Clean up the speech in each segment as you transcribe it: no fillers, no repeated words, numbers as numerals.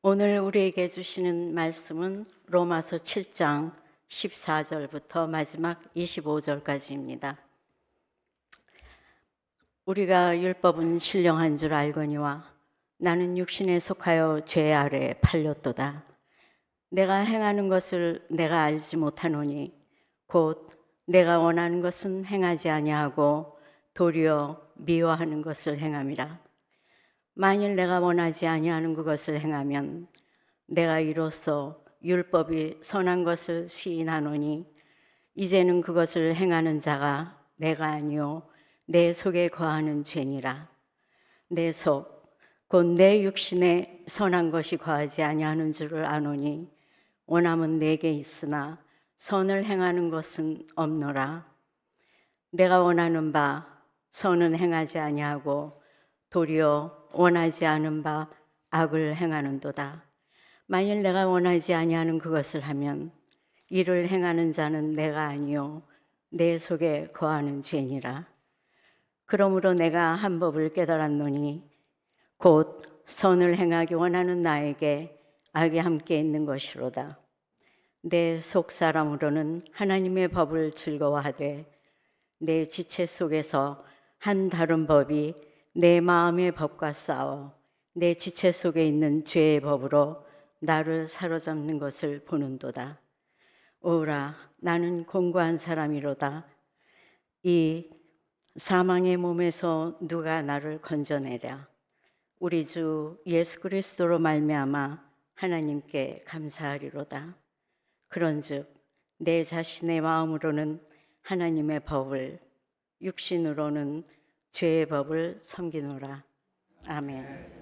오늘 우리에게 주시는 말씀은 로마서 7장 14절부터 마지막 25절까지입니다. 우리가 율법은 신령한 줄 알거니와 나는 육신에 속하여 죄 아래에 팔렸도다. 내가 행하는 것을 내가 알지 못하노니 곧 내가 원하는 것은 행하지 아니하고 도리어 미워하는 것을 행함이라. 만일 내가 원하지 아니하는 그것을 행하면 내가 이로써 율법이 선한 것을 시인하노니 이제는 그것을 행하는 자가 내가 아니요 내 속에 거하는 죄니라. 내 속 곧 내 육신에 선한 것이 거하지 아니하는 줄을 아노니 원함은 내게 있으나 선을 행하는 것은 없노라. 내가 원하는 바 선은 행하지 아니하고 도리어 원하지 않은 바 악을 행하는도다. 만일 내가 원하지 아니하는 그것을 하면 이를 행하는 자는 내가 아니요 내 속에 거하는 죄니라. 그러므로 내가 한 법을 깨달았노니 곧 선을 행하기 원하는 나에게 악이 함께 있는 것이로다. 내 속 사람으로는 하나님의 법을 즐거워하되 내 지체 속에서 한 다른 법이 내 마음의 법과 싸워 내 지체 속에 있는 죄의 법으로 나를 사로잡는 것을 보는도다. 오라, 나는 공고한 사람이로다. 이 사망의 몸에서 누가 나를 건져내랴. 우리 주 예수 그리스도로 말미암아 하나님께 감사하리로다. 그런즉 내 자신의 마음으로는 하나님의 법을, 육신으로는 죄의 법을 섬기노라. 아멘.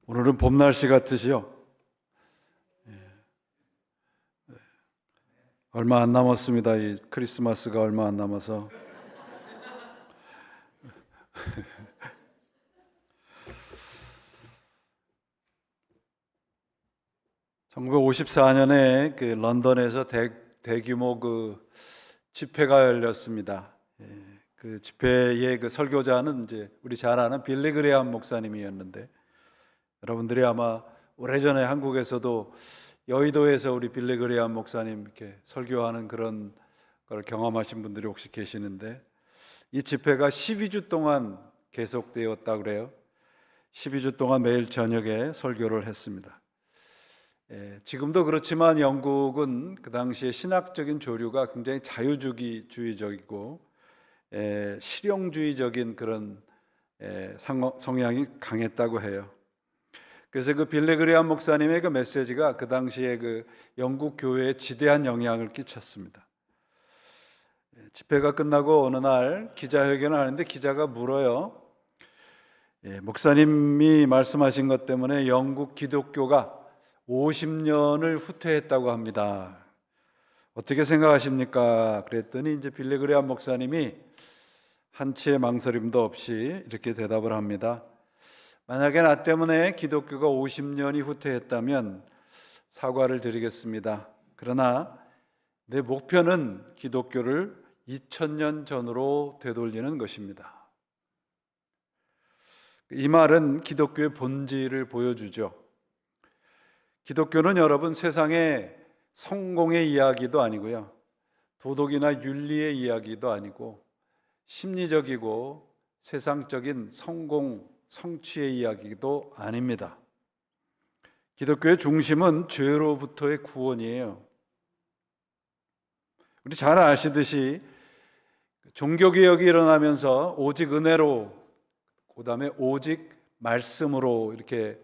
오늘은 봄 날씨 같으시죠? 얼마 안 남았습니다. 이 크리스마스가 얼마 안 남아서 (1954년에) 그 런던에서 대규모 그 집회가 열렸습니다. 그 집회의 그 설교자는 이제 우리 잘 아는 빌리 그레이엄 목사님이었는데, 여러분들이 아마 오래전에 한국에서도 여의도에서 우리 빌리 그레이엄 목사님 이렇게 설교하는 그런 걸 경험하신 분들이 혹시 계시는데, 이 집회가 12주 동안 계속되었다고 그래요. 12주 동안 매일 저녁에 설교를 했습니다. 지금도 그렇지만 영국은 그 당시에 신학적인 조류가 굉장히 자유주의적이고 실용주의적인 그런 성향이 강했다고 해요. 그래서 그 빌리 그레이엄 목사님의 그 메시지가 그 당시에 그 영국 교회에 지대한 영향을 끼쳤습니다. 집회가 끝나고 어느 날 기자회견을 하는데 기자가 물어요. 목사님이 말씀하신 것 때문에 영국 기독교가 50년을 후퇴했다고 합니다. 어떻게 생각하십니까? 그랬더니 이제 빌리 그레이엄 목사님이 한치의 망설임도 없이 이렇게 대답을 합니다. 만약에 나 때문에 기독교가 50년이 후퇴했다면 사과를 드리겠습니다. 그러나 내 목표는 기독교를 2000년 전으로 되돌리는 것입니다. 이 말은 기독교의 본질을 보여주죠. 기독교는 여러분 세상의 성공의 이야기도 아니고요, 도덕이나 윤리의 이야기도 아니고 심리적이고 세상적인 성공, 성취의 이야기도 아닙니다. 기독교의 중심은 죄로부터의 구원이에요. 우리 잘 아시듯이 종교개혁이 일어나면서 오직 은혜로, 그 다음에 오직 말씀으로 이렇게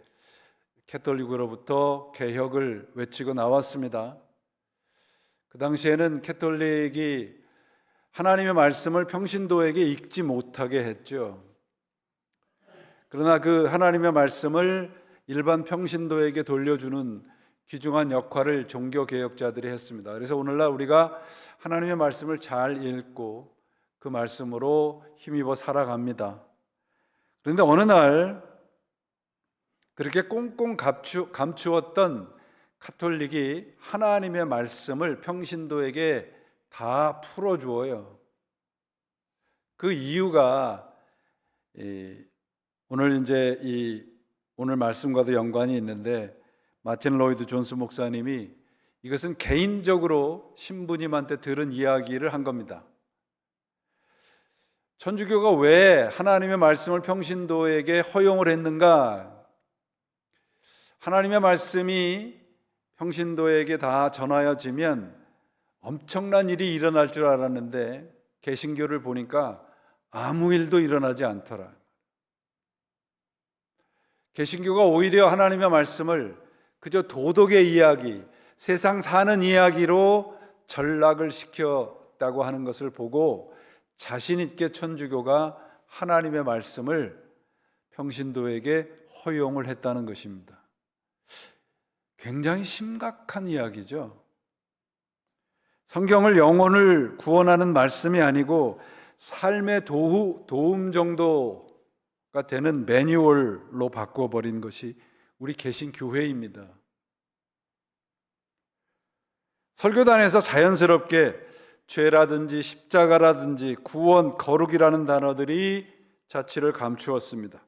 캐톨릭으로부터 개혁을 외치고 나왔습니다. 그 당시에는 캐톨릭이 하나님의 말씀을 평신도에게 읽지 못하게 했죠. 그러나 그 하나님의 말씀을 일반 평신도에게 돌려주는 귀중한 역할을 종교개혁자들이 했습니다. 그래서 오늘날 우리가 하나님의 말씀을 잘 읽고 그 말씀으로 힘입어 살아갑니다. 그런데 어느 날 그렇게 꽁꽁 감추었던 카톨릭이 하나님의 말씀을 평신도에게 다 풀어주어요. 그 이유가 오늘 이제 오늘 말씀과도 연관이 있는데 마틴 로이드 존스 목사님이 이것은 개인적으로 신부님한테 들은 이야기를 한 겁니다. 천주교가 왜 하나님의 말씀을 평신도에게 허용을 했는가? 하나님의 말씀이 평신도에게 다 전하여지면 엄청난 일이 일어날 줄 알았는데 개신교를 보니까 아무 일도 일어나지 않더라. 개신교가 오히려 하나님의 말씀을 그저 도덕의 이야기, 세상 사는 이야기로 전락을 시켰다고 하는 것을 보고 자신 있게 천주교가 하나님의 말씀을 평신도에게 허용을 했다는 것입니다. 굉장히 심각한 이야기죠. 성경을 영혼을 구원하는 말씀이 아니고 삶의 도움 정도가 되는 매뉴얼로 바꿔버린 것이 우리 개신교회입니다. 설교단에서 자연스럽게 죄라든지 십자가라든지 구원, 거룩이라는 단어들이 자취를 감추었습니다.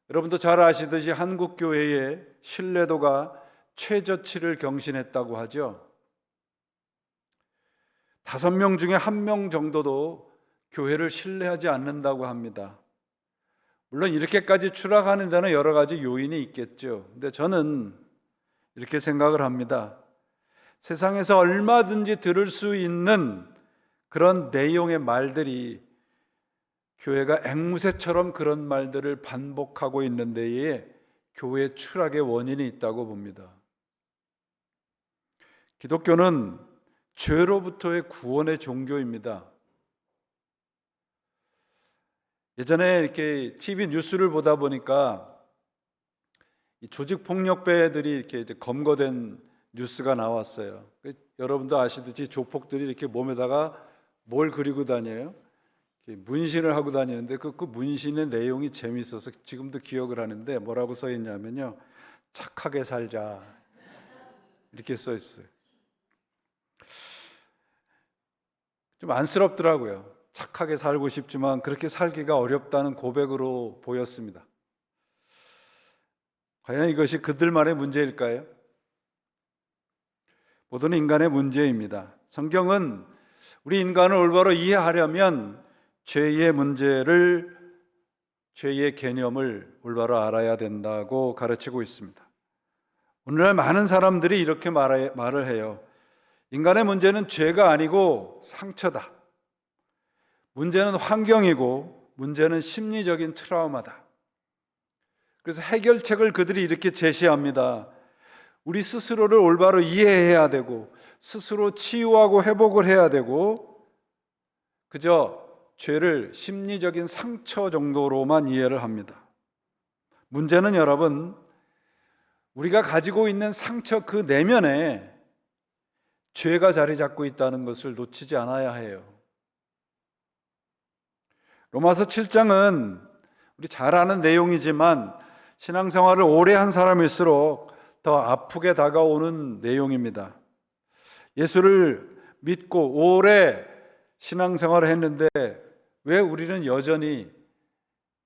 여러분도 잘 아시듯이 한국 교회의 신뢰도가 최저치를 경신했다고 하죠. 5명 중에 1명 정도도 교회를 신뢰하지 않는다고 합니다. 물론 이렇게까지 추락하는 데는 여러 가지 요인이 있겠죠. 근데 저는 이렇게 생각을 합니다. 세상에서 얼마든지 들을 수 있는 그런 내용의 말들이 교회가 앵무새처럼 그런 말들을 반복하고 있는 데에 교회 추락의 원인이 있다고 봅니다. 기독교는 죄로부터의 구원의 종교입니다. 예전에 이렇게 TV 뉴스를 보다 보니까 이 조직폭력배들이 이렇게 이제 검거된 뉴스가 나왔어요. 여러분도 아시듯이 조폭들이 이렇게 몸에다가 뭘 그리고 다녀요? 문신을 하고 다니는데 그 문신의 내용이 재미있어서 지금도 기억을 하는데 뭐라고 써 있냐면요, 착하게 살자 이렇게 써 있어요. 좀 안쓰럽더라고요. 착하게 살고 싶지만 그렇게 살기가 어렵다는 고백으로 보였습니다. 과연 이것이 그들만의 문제일까요? 모든 인간의 문제입니다. 성경은 우리 인간을 올바로 이해하려면 죄의 문제를, 죄의 개념을 올바로 알아야 된다고 가르치고 있습니다. 오늘날 많은 사람들이 이렇게 말을 해요. 인간의 문제는 죄가 아니고 상처다. 문제는 환경이고 문제는 심리적인 트라우마다. 그래서 해결책을 그들이 이렇게 제시합니다. 우리 스스로를 올바로 이해해야 되고 스스로 치유하고 회복을 해야 되고 그저 죄를 심리적인 상처 정도로만 이해를 합니다. 문제는 여러분, 우리가 가지고 있는 상처 그 내면에 죄가 자리 잡고 있다는 것을 놓치지 않아야 해요. 로마서 7장은 우리 잘 아는 내용이지만 신앙생활을 오래 한 사람일수록 더 아프게 다가오는 내용입니다. 예수를 믿고 오래 신앙생활을 했는데 왜 우리는 여전히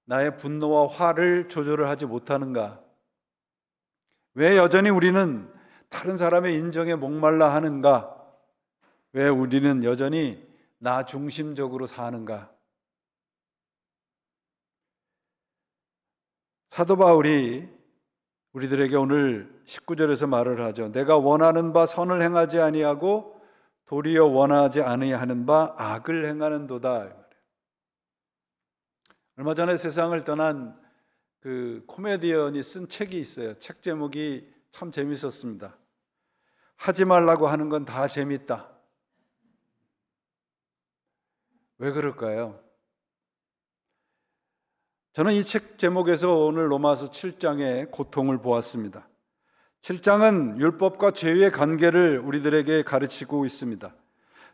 나의 분노와 화를 조절을 하지 못하는가? 왜 여전히 우리는 다른 사람의 인정에 목말라 하는가? 왜 우리는 여전히 나 중심적으로 사는가? 사도 바울이 우리들에게 오늘 19절에서 말을 하죠. 내가 원하는 바 선을 행하지 아니하고 도리어 원하지 아니하는 바 악을 행하는도다. 얼마 전에 세상을 떠난 그 코미디언이 쓴 책이 있어요. 책 제목이 참 재밌었습니다. 하지 말라고 하는 건 다 재밌다. 왜 그럴까요? 저는 이 책 제목에서 오늘 로마서 7장의 고통을 보았습니다. 7장은 율법과 죄의 관계를 우리들에게 가르치고 있습니다.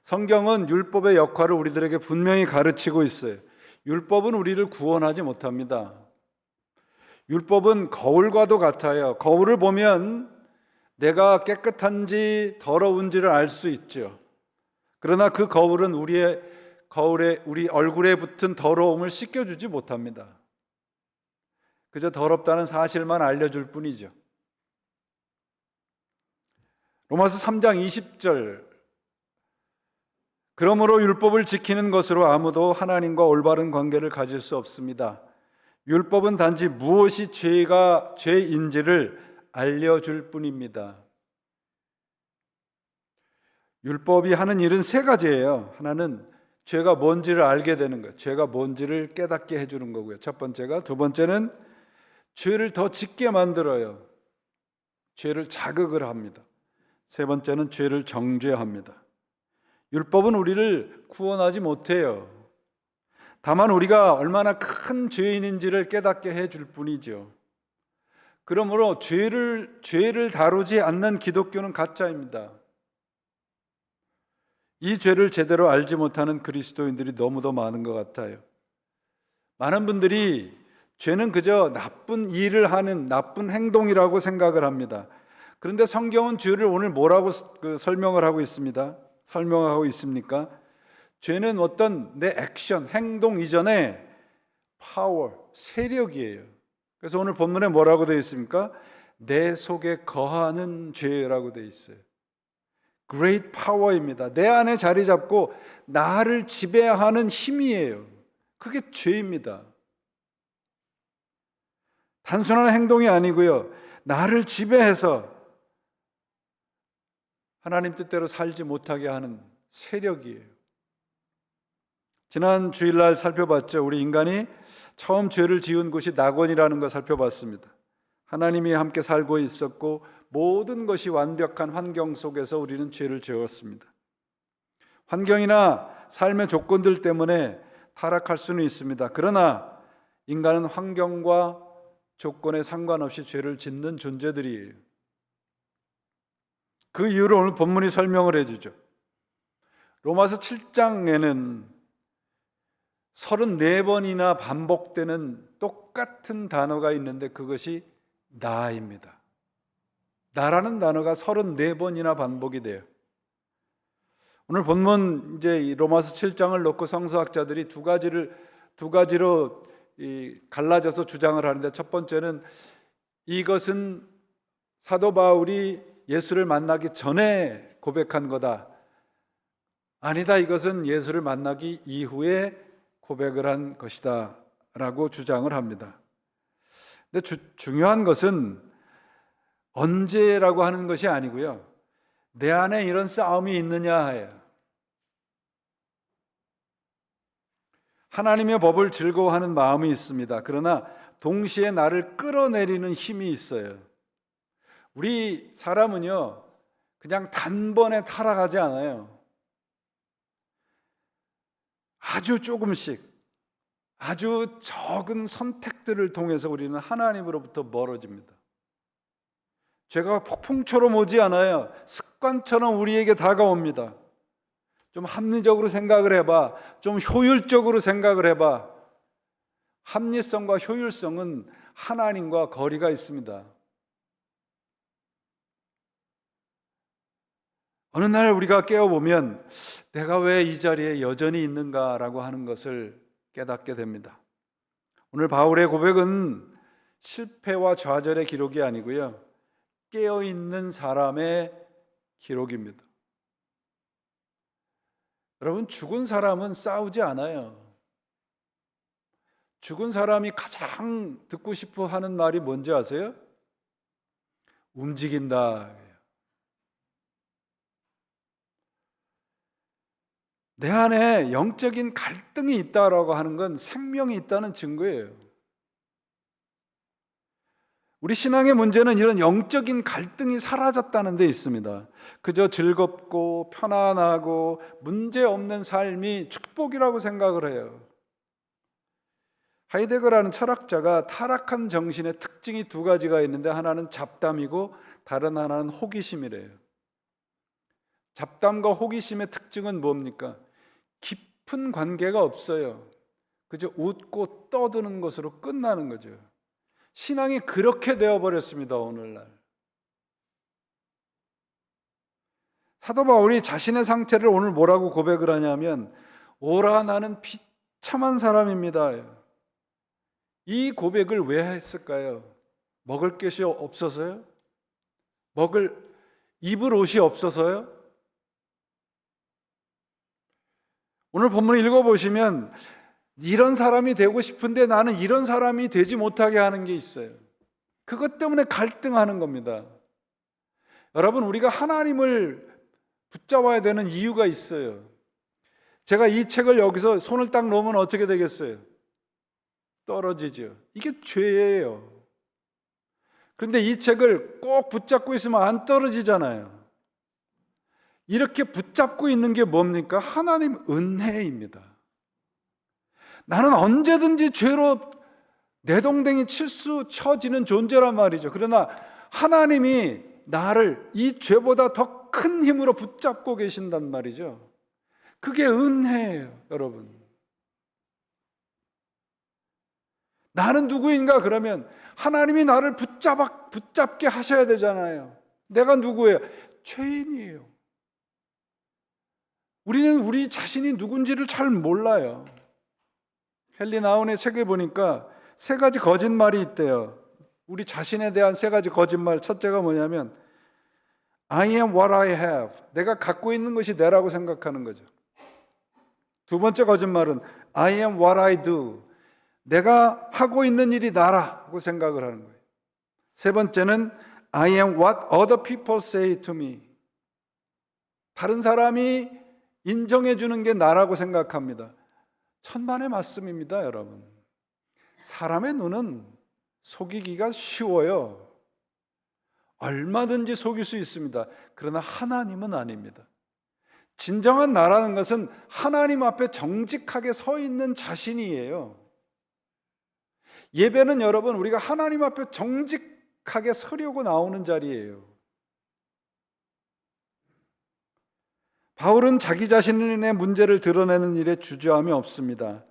성경은 율법의 역할을 우리들에게 분명히 가르치고 있어요. 율법은 우리를 구원하지 못합니다. 율법은 거울과도 같아요. 거울을 보면 내가 깨끗한지 더러운지를 알 수 있죠. 그러나 그 거울은 우리의 거울에 우리 얼굴에 붙은 더러움을 씻겨주지 못합니다. 그저 더럽다는 사실만 알려줄 뿐이죠. 로마서 3장 20절, 그러므로 율법을 지키는 것으로 아무도 하나님과 올바른 관계를 가질 수 없습니다. 율법은 단지 무엇이 죄인지를 알려줄 뿐입니다. 율법이 하는 일은 세 가지예요. 하나는 죄가 뭔지를 알게 되는 거예요. 죄가 뭔지를 깨닫게 해주는 거고요. 첫 번째가. 두 번째는 죄를 더 짓게 만들어요. 죄를 자극을 합니다. 세 번째는 죄를 정죄합니다. 율법은 우리를 구원하지 못해요. 다만 우리가 얼마나 큰 죄인인지를 깨닫게 해줄 뿐이죠. 그러므로 죄를 다루지 않는 기독교는 가짜입니다. 이 죄를 제대로 알지 못하는 그리스도인들이 너무도 많은 것 같아요. 많은 분들이 죄는 그저 나쁜 일을 하는 나쁜 행동이라고 생각을 합니다. 그런데 성경은 죄를 오늘 뭐라고 설명을 하고 있습니다. 설명하고 있습니까? 죄는 어떤 내 액션, 행동 이전에 파워, 세력이에요. 그래서 오늘 본문에 뭐라고 되어 있습니까? 내 속에 거하는 죄라고 되어 있어요. Great power입니다. 내 안에 자리 잡고 나를 지배하는 힘이에요. 그게 죄입니다. 단순한 행동이 아니고요. 나를 지배해서 하나님 뜻대로 살지 못하게 하는 세력이에요. 지난 주일날 살펴봤죠. 우리 인간이 처음 죄를 지은 곳이 낙원이라는 걸 살펴봤습니다. 하나님이 함께 살고 있었고 모든 것이 완벽한 환경 속에서 우리는 죄를 지었습니다. 환경이나 삶의 조건들 때문에 타락할 수는 있습니다. 그러나 인간은 환경과 조건에 상관없이 죄를 짓는 존재들이에요. 그 이유를 오늘 본문이 설명을 해주죠. 로마서 7장에는 34번이나 반복되는 똑같은 단어가 있는데 그것이 나입니다. 나라는 단어가 34번이나 반복이 돼요. 오늘 본문 이제 로마서 7장을 놓고 성서학자들이 두 가지로 갈라져서 주장을 하는데, 첫 번째는 이것은 사도 바울이 예수를 만나기 전에 고백한 거다. 아니다, 이것은 예수를 만나기 이후에 고백을 한 것이다 라고 주장을 합니다. 근데 중요한 것은 언제라고 하는 것이 아니고요, 내 안에 이런 싸움이 있느냐 해요. 하나님의 법을 즐거워하는 마음이 있습니다. 그러나 동시에 나를 끌어내리는 힘이 있어요. 우리 사람은요, 그냥 단번에 타락하지 않아요. 아주 조금씩, 아주 적은 선택들을 통해서 우리는 하나님으로부터 멀어집니다. 죄가 폭풍처럼 오지 않아요. 습관처럼 우리에게 다가옵니다. 좀 합리적으로 생각을 해봐. 좀 효율적으로 생각을 해봐. 합리성과 효율성은 하나님과 거리가 있습니다. 어느 날 우리가 깨어보면 내가 왜 이 자리에 여전히 있는가라고 하는 것을 깨닫게 됩니다. 오늘 바울의 고백은 실패와 좌절의 기록이 아니고요, 깨어있는 사람의 기록입니다. 여러분, 죽은 사람은 싸우지 않아요. 죽은 사람이 가장 듣고 싶어 하는 말이 뭔지 아세요? 움직인다. 내 안에 영적인 갈등이 있다라고 하는 건 생명이 있다는 증거예요. 우리 신앙의 문제는 이런 영적인 갈등이 사라졌다는 데 있습니다. 그저 즐겁고 편안하고 문제없는 삶이 축복이라고 생각을 해요. 하이데거라는 철학자가 타락한 정신의 특징이 두 가지가 있는데, 하나는 잡담이고 다른 하나는 호기심이래요. 잡담과 호기심의 특징은 뭡니까? 깊은 관계가 없어요. 그저 웃고 떠드는 것으로 끝나는 거죠. 신앙이 그렇게 되어버렸습니다. 오늘날 사도 바울이 자신의 상태를 오늘 뭐라고 고백을 하냐면, 오라 나는 비참한 사람입니다. 이 고백을 왜 했을까요? 먹을 것이 없어서요? 입을 옷이 없어서요? 오늘 본문을 읽어보시면 이런 사람이 되고 싶은데 나는 이런 사람이 되지 못하게 하는 게 있어요. 그것 때문에 갈등하는 겁니다. 여러분, 우리가 하나님을 붙잡아야 되는 이유가 있어요. 제가 이 책을 여기서 손을 딱 놓으면 어떻게 되겠어요? 떨어지죠. 이게 죄예요. 그런데 이 책을 꼭 붙잡고 있으면 안 떨어지잖아요. 이렇게 붙잡고 있는 게 뭡니까? 하나님 은혜입니다. 나는 언제든지 죄로 내동댕이 쳐지는 존재란 말이죠. 그러나 하나님이 나를 이 죄보다 더 큰 힘으로 붙잡고 계신단 말이죠. 그게 은혜예요, 여러분. 나는 누구인가? 그러면 하나님이 나를 붙잡게 하셔야 되잖아요. 내가 누구예요? 죄인이에요. 우리는 우리 자신이 누군지를 잘 몰라요. 헨리 나운의 책에 보니까 3가지 거짓말이 있대요. 우리 자신에 대한 3가지 거짓말. 첫째가 뭐냐면 I am what I have. 내가 갖고 있는 것이 내라고 생각하는 거죠. 2번째 거짓말은 I am what I do. 내가 하고 있는 일이 나라고 생각을 하는 거예요. 3번째는 I am what other people say to me. 다른 사람이 인정해 주는 게 나라고 생각합니다. 천만의 말씀입니다, 여러분. 사람의 눈은 속이기가 쉬워요. 얼마든지 속일 수 있습니다. 그러나 하나님은 아닙니다. 진정한 나라는 것은 하나님 앞에 정직하게 서 있는 자신이에요. 예배는 여러분, 우리가 하나님 앞에 정직하게 서려고 나오는 자리예요. 바울은 자기 자신의 문제를 드러내는 일에 주저함이 없습니다.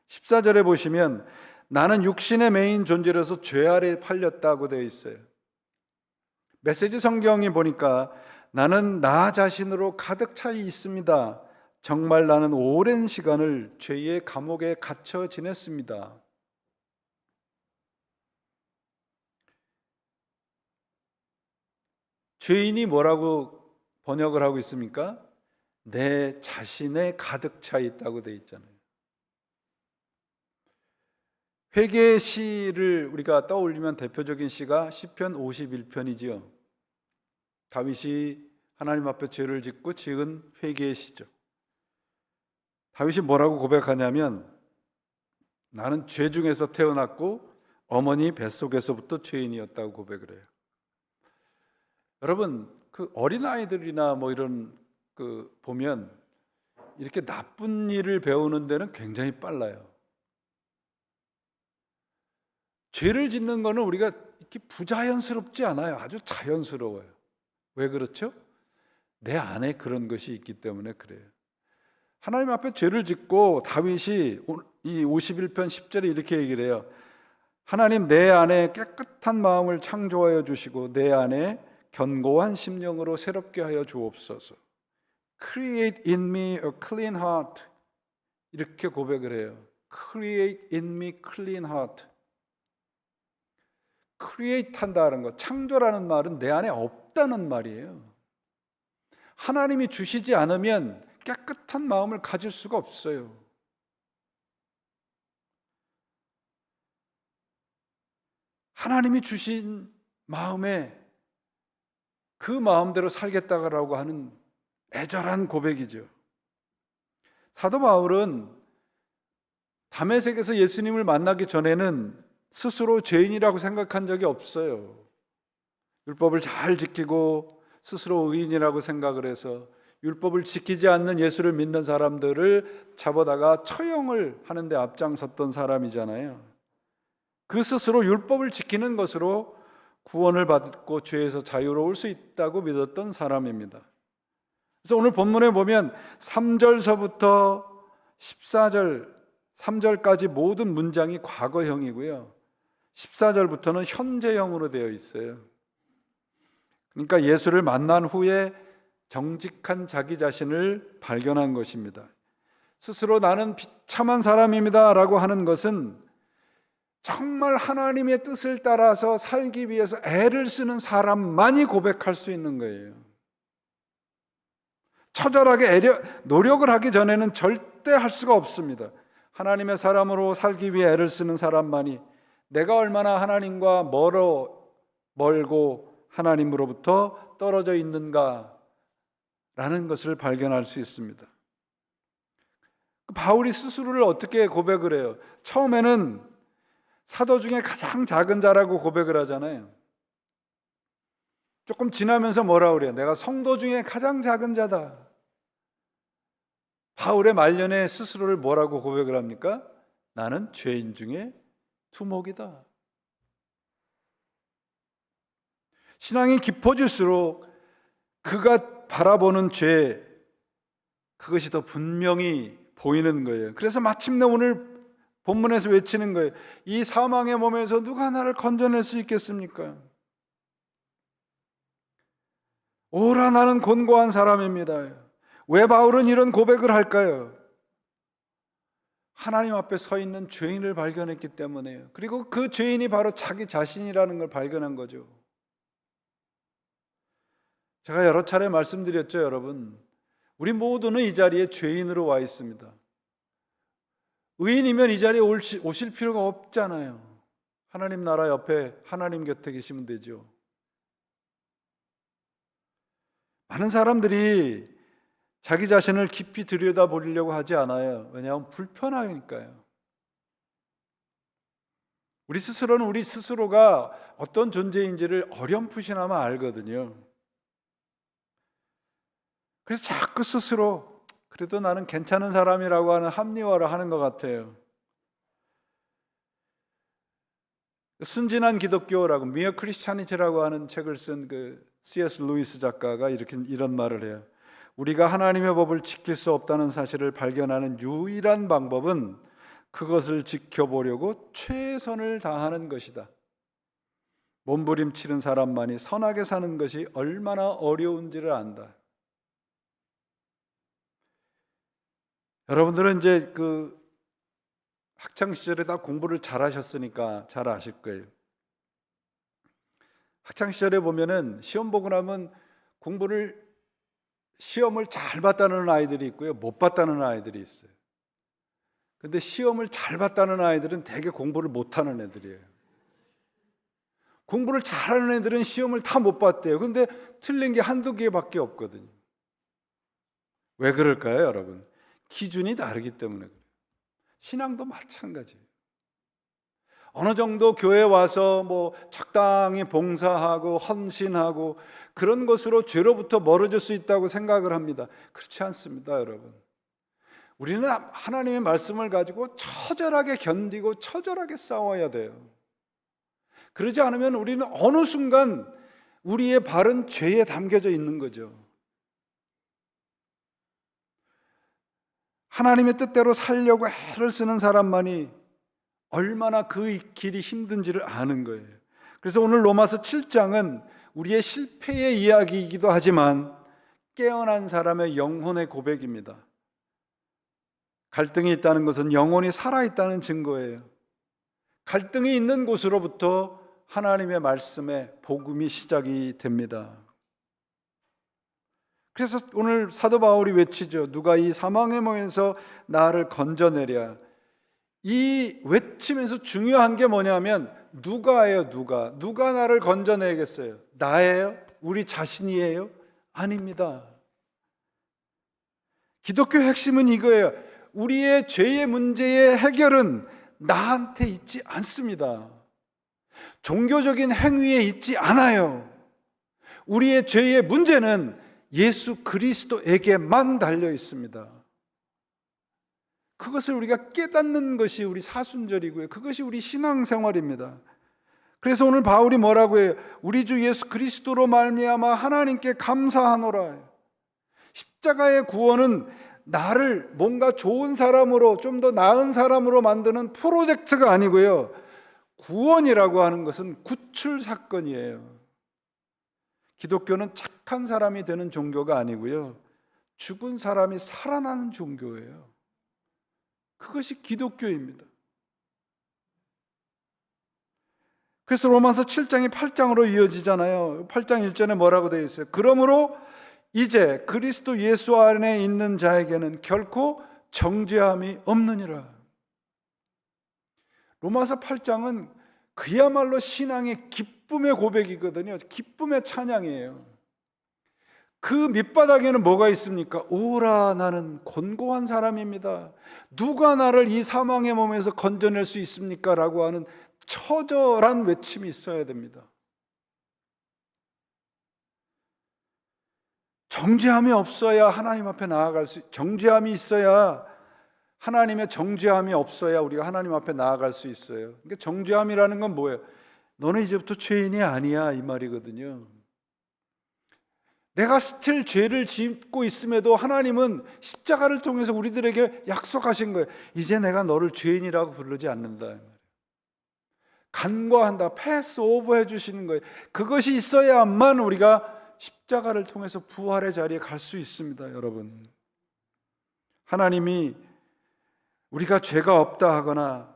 14절에 보시면 나는 육신의 매인 존재로서 죄 아래 팔렸다고 되어 있어요. 메시지 성경이 보니까 나는 나 자신으로 가득 차 있습니다. 정말 나는 오랜 시간을 죄의 감옥에 갇혀 지냈습니다. 죄인이 뭐라고 번역을 하고 있습니까? 내 자신에 가득 차 있다고 되어 있잖아요. 회개의 시를 우리가 떠올리면 대표적인 시가 시편 51편이지요. 다윗이 하나님 앞에 죄를 짓고 지은 회개의 시죠. 다윗이 뭐라고 고백하냐면 나는 죄 중에서 태어났고 어머니 뱃속에서부터 죄인이었다고 고백을 해요. 여러분, 그 어린아이들이나 뭐 이런 보면 이렇게 나쁜 일을 배우는 데는 굉장히 빨라요. 죄를 짓는 거는 우리가 이렇게 부자연스럽지 않아요. 아주 자연스러워요. 왜 그렇죠? 내 안에 그런 것이 있기 때문에 그래요. 하나님 앞에 죄를 짓고 다윗이 이 51편 10절에 이렇게 얘기를 해요. 하나님, 내 안에 깨끗한 마음을 창조하여 주시고 내 안에 견고한 심령으로 새롭게 하여 주옵소서. Create in me a clean heart. 이렇게 고백을 해요. Create in me clean heart. Create 한다는 것, 창조라는 말은 내 안에 없다는 말이에요. 하나님이 주시지 않으면 깨끗한 마음을 가질 수가 없어요. 하나님이 주신 마음에 그 마음대로 살겠다라고 하는 애절한 고백이죠. 사도 바울은 다메섹에서 예수님을 만나기 전에는 스스로 죄인이라고 생각한 적이 없어요. 율법을 잘 지키고 스스로 의인이라고 생각을 해서 율법을 지키지 않는 예수를 믿는 사람들을 잡아다가 처형을 하는 데 앞장섰던 사람이잖아요. 그 스스로 율법을 지키는 것으로 구원을 받고 죄에서 자유로울 수 있다고 믿었던 사람입니다. 그래서 오늘 본문에 보면 3절서부터 14절 3절까지 모든 문장이 과거형이고요. 14절부터는 현재형으로 되어 있어요. 그러니까 예수를 만난 후에 정직한 자기 자신을 발견한 것입니다. 스스로 나는 비참한 사람입니다라고 하는 것은 정말 하나님의 뜻을 따라서 살기 위해서 애를 쓰는 사람만이 고백할 수 있는 거예요. 처절하게 노력을 하기 전에는 절대 할 수가 없습니다. 하나님의 사람으로 살기 위해 애를 쓰는 사람만이 내가 얼마나 하나님과 멀고 하나님으로부터 떨어져 있는가라는 것을 발견할 수 있습니다. 바울이 스스로를 어떻게 고백을 해요? 처음에는 사도 중에 가장 작은 자라고 고백을 하잖아요. 조금 지나면서 뭐라 그래요? 내가 성도 중에 가장 작은 자다. 바울의 말년에 스스로를 뭐라고 고백을 합니까? 나는 죄인 중에 두목이다. 신앙이 깊어질수록 그가 바라보는 죄, 그것이 더 분명히 보이는 거예요. 그래서 마침내 오늘 본문에서 외치는 거예요. 이 사망의 몸에서 누가 나를 건져낼 수 있겠습니까? 오라 나는 곤고한 사람입니다. 왜 바울은 이런 고백을 할까요? 하나님 앞에 서 있는 죄인을 발견했기 때문에요. 그리고 그 죄인이 바로 자기 자신이라는 걸 발견한 거죠. 제가 여러 차례 말씀드렸죠, 여러분. 우리 모두는 이 자리에 죄인으로 와 있습니다. 의인이면 이 자리에 오실 필요가 없잖아요. 하나님 나라 옆에 하나님 곁에 계시면 되죠. 많은 사람들이 자기 자신을 깊이 들여다보려고 하지 않아요. 왜냐하면 불편하니까요. 우리 스스로는 우리 스스로가 어떤 존재인지를 어렴풋이나마 알거든요. 그래서 자꾸 스스로 그래도 나는 괜찮은 사람이라고 하는 합리화를 하는 것 같아요. 순진한 기독교라고 미어 크리스찬이티라고 하는 책을 쓴 그 C.S. 루이스 작가가 이런 말을 해요. 우리가 하나님의 법을 지킬 수 없다는 사실을 발견하는 유일한 방법은 그것을 지켜보려고 최선을 다하는 것이다. 몸부림치는 사람만이 선하게 사는 것이 얼마나 어려운지를 안다. 여러분들은 이제 그 학창 시절에 다 공부를 잘하셨으니까 잘 아실 거예요. 학창 시절에 보면은 시험 보고 나면 시험을 잘 봤다는 아이들이 있고요, 못 봤다는 아이들이 있어요. 근데 시험을 잘 봤다는 아이들은 되게 공부를 못하는 애들이에요. 공부를 잘하는 애들은 시험을 다 못 봤대요. 근데 틀린 게 한두 개밖에 없거든요. 왜 그럴까요, 여러분? 기준이 다르기 때문에 그래요. 신앙도 마찬가지예요. 어느 정도 교회 와서 뭐 적당히 봉사하고 헌신하고 그런 것으로 죄로부터 멀어질 수 있다고 생각을 합니다. 그렇지 않습니다, 여러분. 우리는 하나님의 말씀을 가지고 처절하게 견디고 처절하게 싸워야 돼요. 그러지 않으면 우리는 어느 순간 우리의 발은 죄에 담겨져 있는 거죠. 하나님의 뜻대로 살려고 애를 쓰는 사람만이 얼마나 그 길이 힘든지를 아는 거예요. 그래서 오늘 로마서 7장은 우리의 실패의 이야기이기도 하지만 깨어난 사람의 영혼의 고백입니다. 갈등이 있다는 것은 영혼이 살아있다는 증거예요. 갈등이 있는 곳으로부터 하나님의 말씀에 복음이 시작이 됩니다. 그래서 오늘 사도 바울이 외치죠. 누가 이 사망의 몸에서 나를 건져내랴. 이 외치면서 중요한 게 뭐냐면 누가예요. 누가 나를 건져내겠어요? 나예요? 우리 자신이에요? 아닙니다. 기독교의 핵심은 이거예요. 우리의 죄의 문제의 해결은 나한테 있지 않습니다. 종교적인 행위에 있지 않아요. 우리의 죄의 문제는 예수 그리스도에게만 달려 있습니다. 그것을 우리가 깨닫는 것이 우리 사순절이고요. 그것이 우리 신앙생활입니다. 그래서 오늘 바울이 뭐라고 해요? 우리 주 예수 그리스도로 말미암아 하나님께 감사하노라. 십자가의 구원은 나를 뭔가 좋은 사람으로, 좀 더 나은 사람으로 만드는 프로젝트가 아니고요. 구원이라고 하는 것은 구출 사건이에요. 기독교는 착한 사람이 되는 종교가 아니고요. 죽은 사람이 살아나는 종교예요. 그것이 기독교입니다. 그래서 로마서 7장이 8장으로 이어지잖아요. 8장 1절에 뭐라고 되어 있어요? 그러므로 이제 그리스도 예수 안에 있는 자에게는 결코 정죄함이 없느니라. 로마서 8장은 그야말로 신앙의 기쁨의 고백이거든요. 기쁨의 찬양이에요. 그 밑바닥에는 뭐가 있습니까? 오라, 나는 곤고한 사람입니다. 누가 나를 이 사망의 몸에서 건져낼 수 있습니까? 라고 하는 처절한 외침이 있어야 됩니다. 정죄함이 없어야 하나님 앞에 나아갈 수, 정죄함이 있어야, 하나님의 정죄함이 없어야 우리가 하나님 앞에 나아갈 수 있어요. 그러니까 정죄함이라는 건 뭐예요? 너는 이제부터 죄인이 아니야, 이 말이거든요. 내가 스틸 죄를 짓고 있음에도 하나님은 십자가를 통해서 우리들에게 약속하신 거예요. 이제 내가 너를 죄인이라고 부르지 않는다. 간과한다, 패스 오버 해주시는 거예요. 그것이 있어야만 우리가 십자가를 통해서 부활의 자리에 갈 수 있습니다. 여러분, 하나님이 우리가 죄가 없다 하거나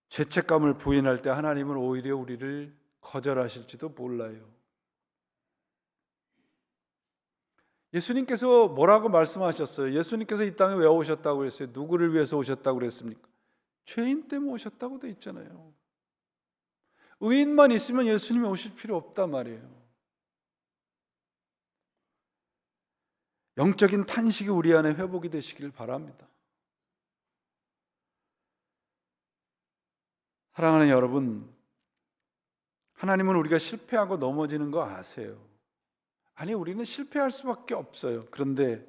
죄책감을 부인할 때 하나님은 오히려 우리를 거절하실지도 몰라요. 예수님께서 뭐라고 말씀하셨어요? 예수님께서 이 땅에 왜 오셨다고 그랬어요? 누구를 위해서 오셨다고 그랬습니까? 죄인 때문에 오셨다고 돼 있잖아요. 의인만 있으면 예수님이 오실 필요 없단 말이에요. 영적인 탄식이 우리 안에 회복이 되시길 바랍니다. 사랑하는 여러분, 하나님은 우리가 실패하고 넘어지는 거 아세요? 아니, 우리는 실패할 수밖에 없어요. 그런데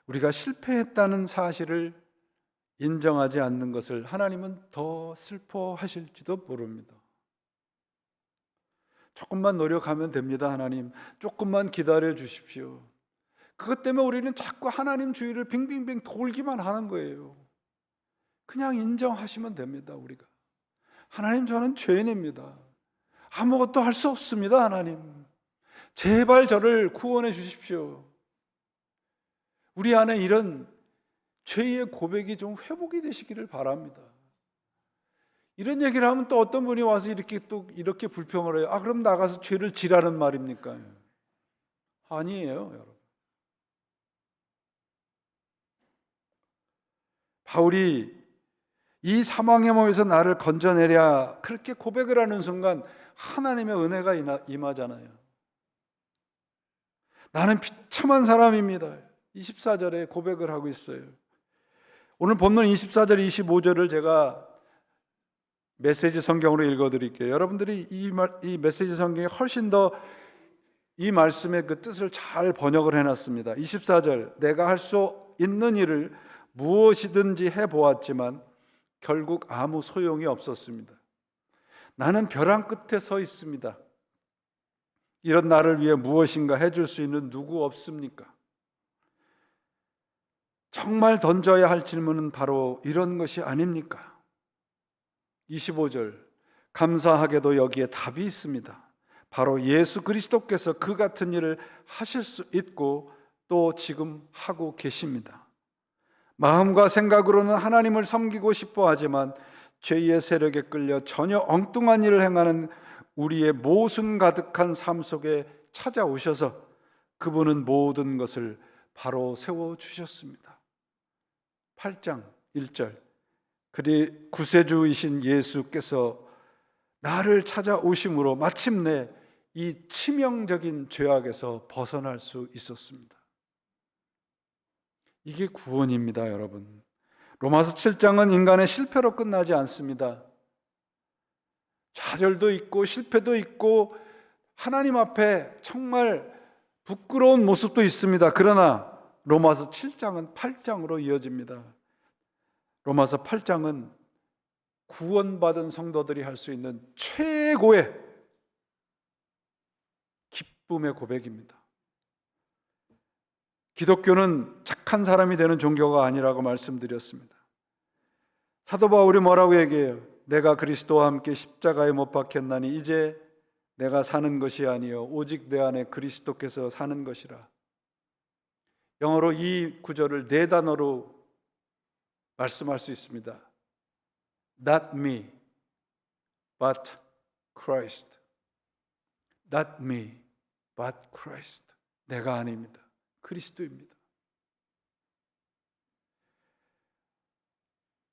우리가 실패했다는 사실을 인정하지 않는 것을 하나님은 더 슬퍼하실지도 모릅니다. 조금만 노력하면 됩니다. 하나님, 조금만 기다려 주십시오. 그것 때문에 우리는 자꾸 하나님 주위를 빙빙빙 돌기만 하는 거예요. 그냥 인정하시면 됩니다. 우리가 하나님, 저는 죄인입니다. 아무것도 할 수 없습니다. 하나님, 제발 저를 구원해 주십시오. 우리 안에 이런 죄의 고백이 좀 회복이 되시기를 바랍니다. 이런 얘기를 하면 또 어떤 분이 와서 이렇게 불평을 해요. 아, 그럼 나가서 죄를 지라는 말입니까? 아니에요, 여러분. 바울이 이 사망의 몸에서 나를 건져내랴 그렇게 고백을 하는 순간 하나님의 은혜가 임하잖아요. 나는 비참한 사람입니다. 24절에 고백을 하고 있어요. 오늘 본문 24절 25절을 제가 메시지 성경으로 읽어드릴게요. 여러분들이 이 메시지 성경이 훨씬 더 이 말씀의 그 뜻을 잘 번역을 해놨습니다. 24절, 내가 할 수 있는 일을 무엇이든지 해보았지만 결국 아무 소용이 없었습니다. 나는 벼랑 끝에 서 있습니다. 이런 나를 위해 무엇인가 해줄 수 있는 누구 없습니까? 정말 던져야 할 질문은 바로 이런 것이 아닙니까? 25절, 감사하게도 여기에 답이 있습니다. 바로 예수 그리스도께서 그 같은 일을 하실 수 있고 또 지금 하고 계십니다. 마음과 생각으로는 하나님을 섬기고 싶어 하지만 죄의 세력에 끌려 전혀 엉뚱한 일을 행하는 우리의 모순 가득한 삶 속에 찾아오셔서 그분은 모든 것을 바로 세워주셨습니다. 8장 1절, 그리 구세주이신 예수께서 나를 찾아오심으로 마침내 이 치명적인 죄악에서 벗어날 수 있었습니다. 이게 구원입니다, 여러분. 로마서 7장은 인간의 실패로 끝나지 않습니다. 좌절도 있고 실패도 있고 하나님 앞에 정말 부끄러운 모습도 있습니다. 그러나 로마서 7장은 8장으로 이어집니다. 로마서 8장은 구원받은 성도들이 할 수 있는 최고의 기쁨의 고백입니다. 기독교는 착한 사람이 되는 종교가 아니라고 말씀드렸습니다. 사도 바울이 뭐라고 얘기해요? 내가 그리스도와 함께 십자가에 못 박혔나니 이제 내가 사는 것이 아니요 오직 내 안에 그리스도께서 사는 것이라. 영어로 이 구절을 네 단어로 말씀할 수 있습니다. Not me, but Christ. Not me, but Christ. 내가 아닙니다. 그리스도입니다.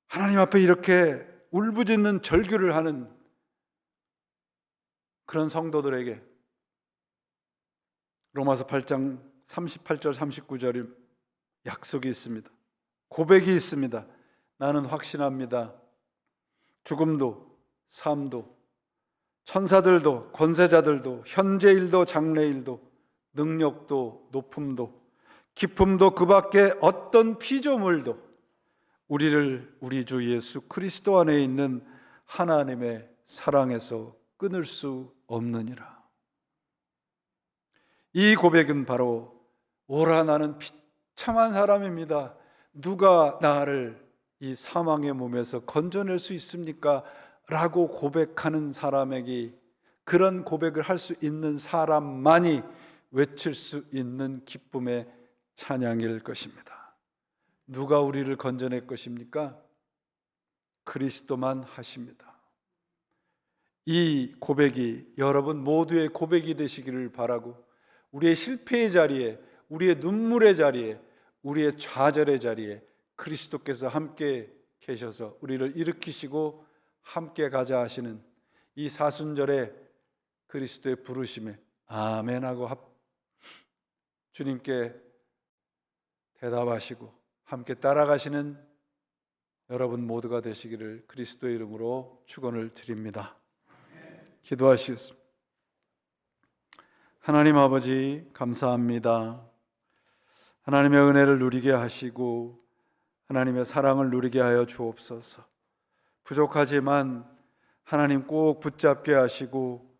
하나님 앞에 이렇게 울부짖는 절규를 하는 그런 성도들에게 로마서 8장 38절 39절에 약속이 있습니다. 고백이 있습니다. 나는 확신합니다. 죽음도 삶도 천사들도 권세자들도 현재일도 장래일도 능력도 높음도 깊음도 그 밖에 어떤 피조물도 우리를 우리 주 예수 그리스도 안에 있는 하나님의 사랑에서 끊을 수 없느니라. 이 고백은 바로 오라 나는 비참한 사람입니다. 누가 나를 이 사망의 몸에서 건져낼 수 있습니까? 라고 고백하는 사람에게, 그런 고백을 할 수 있는 사람만이 외칠 수 있는 기쁨의 찬양일 것입니다. 누가 우리를 건져낼 것입니까? 그리스도만 하십니다. 이 고백이 여러분 모두의 고백이 되시기를 바라고, 우리의 실패의 자리에, 우리의 눈물의 자리에, 우리의 좌절의 자리에 그리스도께서 함께 계셔서 우리를 일으키시고 함께 가자 하시는 이 사순절의 그리스도의 부르심에 아멘하고 주님께 대답하시고 함께 따라가시는 여러분 모두가 되시기를 그리스도의 이름으로 축원을 드립니다. 기도하시겠습니다. 하나님 아버지 감사합니다. 하나님의 은혜를 누리게 하시고 하나님의 사랑을 누리게 하여 주옵소서. 부족하지만 하나님 꼭 붙잡게 하시고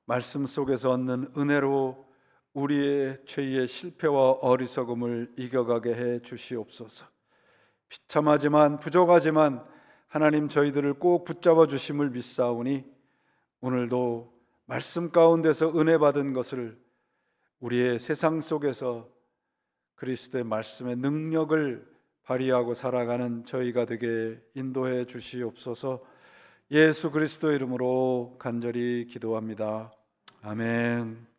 말씀 속에서 얻는 은혜로 우리의 죄의 실패와 어리석음을 이겨가게 해 주시옵소서. 비참하지만 부족하지만 하나님 저희들을 꼭 붙잡아 주심을 믿사오니 오늘도 말씀 가운데서 은혜 받은 것을 우리의 세상 속에서 그리스도의 말씀의 능력을 발휘하고 살아가는 저희가 되게 인도해 주시옵소서. 예수 그리스도의 이름으로 간절히 기도합니다. 아멘.